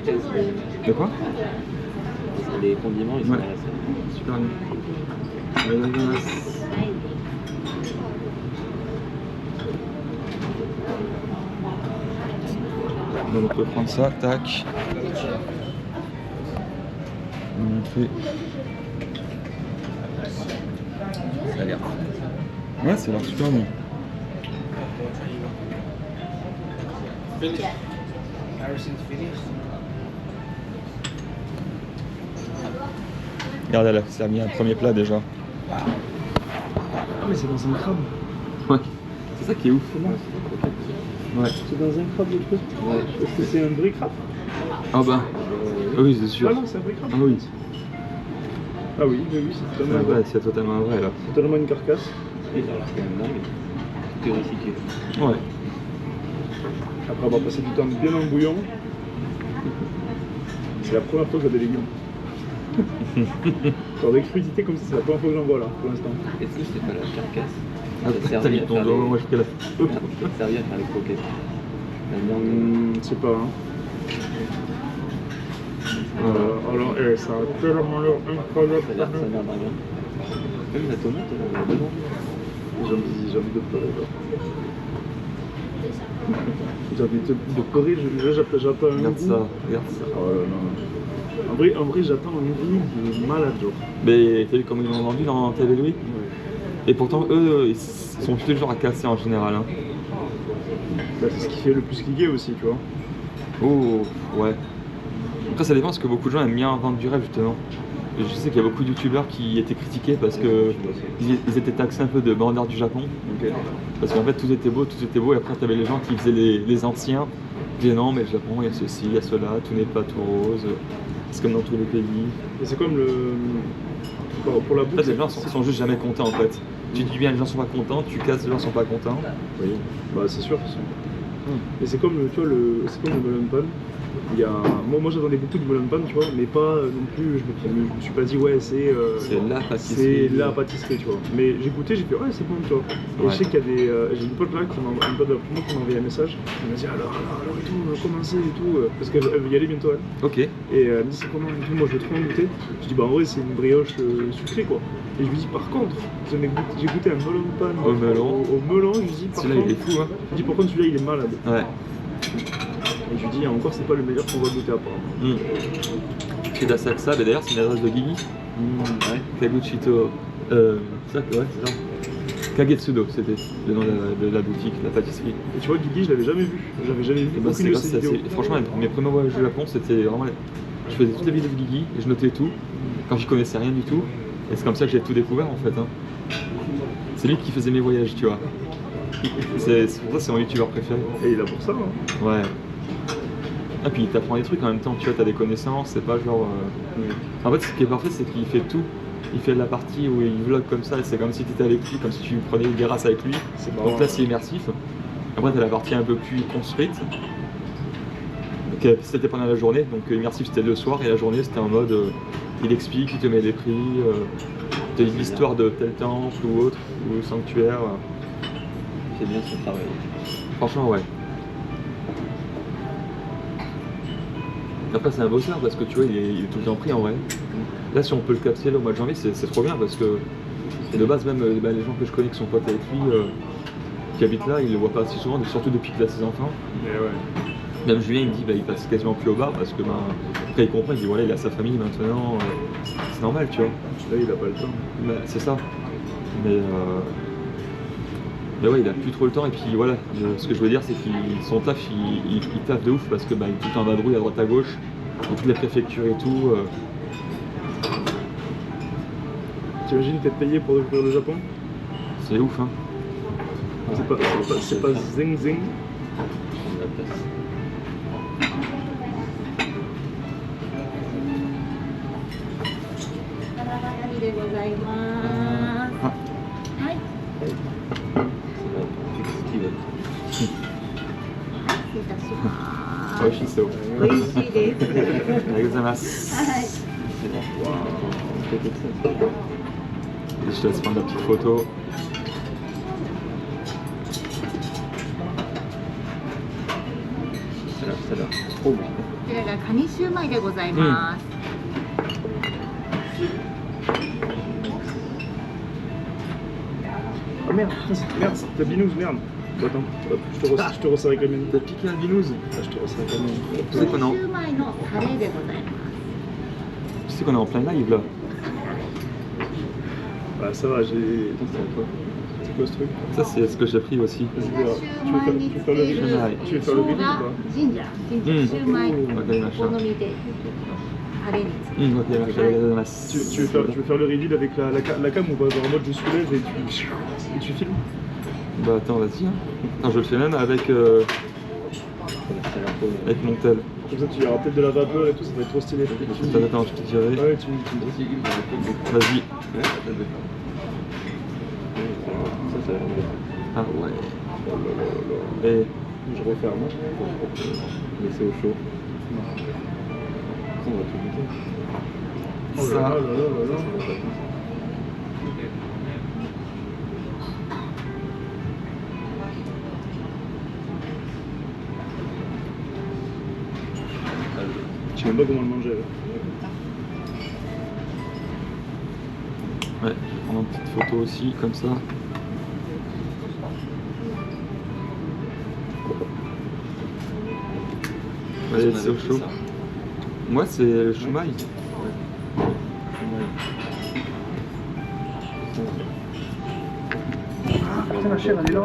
De quoi? Les condiments, ils sont Ouais. à la salle. Super bien. Arigato. Donc on peut prendre ça, tac. Montrer. Ça a l'air. Ouais, ça a l'air super bon. Regarde, elle a servi un premier plat déjà. Ah mais c'est dans un crabe. Ouais. C'est ça qui est ouf. Ouais. C'est dans un crabe le truc. Ouais. Est-ce que c'est un vrai crabe? Ah bah. Oui, c'est sûr. Ah non, c'est un vrai crabe. Ah oui. Ah oui, c'est totalement Ouais, c'est totalement un vrai là. C'est totalement une carcasse. Et ça a l'air quand même dingue. Tout est recyclé. Ouais. Après avoir passé du temps bien en bouillon. C'est la première fois que j'ai des légumes. Genre des crudités comme ça, c'est la première fois que j'en vois là, pour l'instant. Est-ce que c'est pas la carcasse? Ah, t'as mis ton doigt, moi je fais la. Servi à faire les croquettes. Je sais pas. Hein. Alors, ça a tellement l'air incroyable. Ça a l'air bien. Même la tomate, elle est dedans. J'ai envie de pleurer là. J'ai envie de pleurer, j'attends un Regarde goût. ça, regarde ça. Oh là là. En vrai j'attends un goût de malade genre. Mais t'as vu comment ils l'ont vendu dans TV Louis? Ouais. Et pourtant, eux, ils sont plutôt le genre à casser en général. Hein. Bah, c'est ce qui fait le plus cliquer aussi, tu vois. Oh, ouais. Après, ça dépend parce que beaucoup de gens aiment bien vendre du rêve, justement. Et je sais qu'il y a beaucoup de youtubeurs qui étaient critiqués parce que ils étaient taxés un peu de bandeurs du Japon. Ok. Parce qu'en fait, tout était beau, et après, t'avais les gens qui faisaient les anciens. Qui disaient non, mais le Japon, il y a ceci, il y a cela, tout n'est pas tout rose. C'est comme dans tous les pays. Et c'est comme le. Pour la En bouffe. fait, les gens sont juste jamais contents, en fait. Tu dis bien, les gens sont pas contents, tu casses, les gens sont pas contents. Oui. Bah, c'est sûr. Et c'est comme tu vois, c'est comme le melon pan. Il y a... Moi j'attendais beaucoup du melon pan, tu vois, mais pas non plus, je me suis pas dit ouais c'est la pâtisserie. C'est la pâtisserie, tu vois. Mais j'ai goûté, j'ai fait ouais c'est bon, tu vois. Et Ouais. je sais qu'il y a des... j'ai une pote là, une pote de la promo qui m'a envoyé un message, elle m'a dit alors et tout, comment c'est et tout, parce qu'elle veut y aller bientôt elle. Ok. Et elle me dit c'est comment et tout, moi je veux trop en goûter. Je dis bah en vrai c'est une brioche sucrée quoi. Et je lui dis par contre, j'ai goûté un melon pan Au melon. au melon, je lui dis par Celui-là, contre, il est fou, hein. je dis par contre celui-là il est malade. Ouais. Et je lui dis encore c'est pas le meilleur qu'on va goûter apparemment. Chez Dasaxa, mais d'ailleurs, c'est une adresse de Guigui. Ouais. Kaguchito. Ça, ouais, c'est ça. Kagetsudo, c'était le nom de la boutique, la pâtisserie. Et tu vois, Guigui, je l'avais jamais vu. J'avais jamais vu Et bah, aucune de ses vidéos. franchement, mes premiers voyages au Japon, c'était vraiment. Je faisais toutes les vidéos de Guigui et je notais tout. Quand j'y connaissais rien du tout. Et c'est comme ça que j'ai tout découvert en fait. Hein. C'est lui qui faisait mes voyages, tu vois. C'est pour ça que c'est mon youtubeur préféré. Et il a pour ça, hein. Ouais. Et puis il t'apprend des trucs en même temps, tu vois, t'as des connaissances, c'est pas genre... En fait, ce qui est parfait, c'est qu'il fait tout. Il fait la partie où il vlog comme ça, et c'est comme si tu étais avec lui, comme si tu prenais des races avec lui. Donc là, c'est immersif. Après, t'as la partie un peu plus construite. Donc, c'était pendant la journée, donc immersif c'était le soir, et la journée c'était en mode... il explique, il te met des prix, te dit l'histoire de tel temple ou autre, ou sanctuaire. C'est bien son travail. Franchement, ouais. Après, c'est un bosseur parce que tu vois, il est tout le temps pris en vrai. Là, si on peut le capter là, au mois de janvier, c'est trop bien parce que de base, même les gens que je connais qui sont potes avec lui, qui habitent là, ils le voient pas assez souvent, surtout depuis qu'il a ses enfants. Mais ouais. Même Julien, il me dit il passe quasiment plus au bar parce que après il comprend, il dit voilà, il a sa famille maintenant, c'est normal, tu vois. Là, il a pas le temps. C'est ça. Mais ouais, il a plus trop le temps et puis voilà, ce que je veux dire c'est qu'il son taf il taffe de ouf parce que il est tout le temps en vadrouille à droite à gauche, dans toutes les préfectures et tout. T'imagines t'être payé pour découvrir le Japon? C'est ouf hein. C'est pas zing zing. La place. Oishisou. Et je te laisse prendre la petite photo. Ça a l'air trop bien. ちらがカニシューマイでございます。Ah merde, putain, merde, c'est ta binouze, merde. Bon, attends, hop, je te resserre avec la mienne. T'as piqué la binouze. Ah, je te resserre avec la mienne. Tu sais qu'on est en, シューマイのタレでございます。tu sais qu'on est en plein live là. Ah, ça va, j'ai. Attends, c'est à toi. C'est quoi ce truc? Ça c'est ce que j'ai pris aussi. vas-y シューマイにつけるtu veux faire le riz ou pas ジンジャー、シューマイわかりました。お好みでタレにつける。Ok, je vais regarder dans la tu veux faire le reveal avec la cam ou pas? Genre en mode je soulève et tu filmes? Bah attends, vas-y. Hein. Attends, je le fais même avec mon tel. Comme ça tu verras peut-être de la vapeur et tout, ça va être trop stylé. Attends, je te dirai. Ouais, tu me dis. Vas-y. Ça, ça a l'air bien. Ah ouais. Oh là là là là. Et Je referme. Laisser au chaud. Ça, on va tout goûter. Oh là ça, là là là là. Ça va pas tout. Je sais même pas comment le manger là. ouais, je vais prendre une petite photo aussi, comme ça. Allez, c'est au chaud. Moi, c'est le shumai. Putain, la chair elle est là.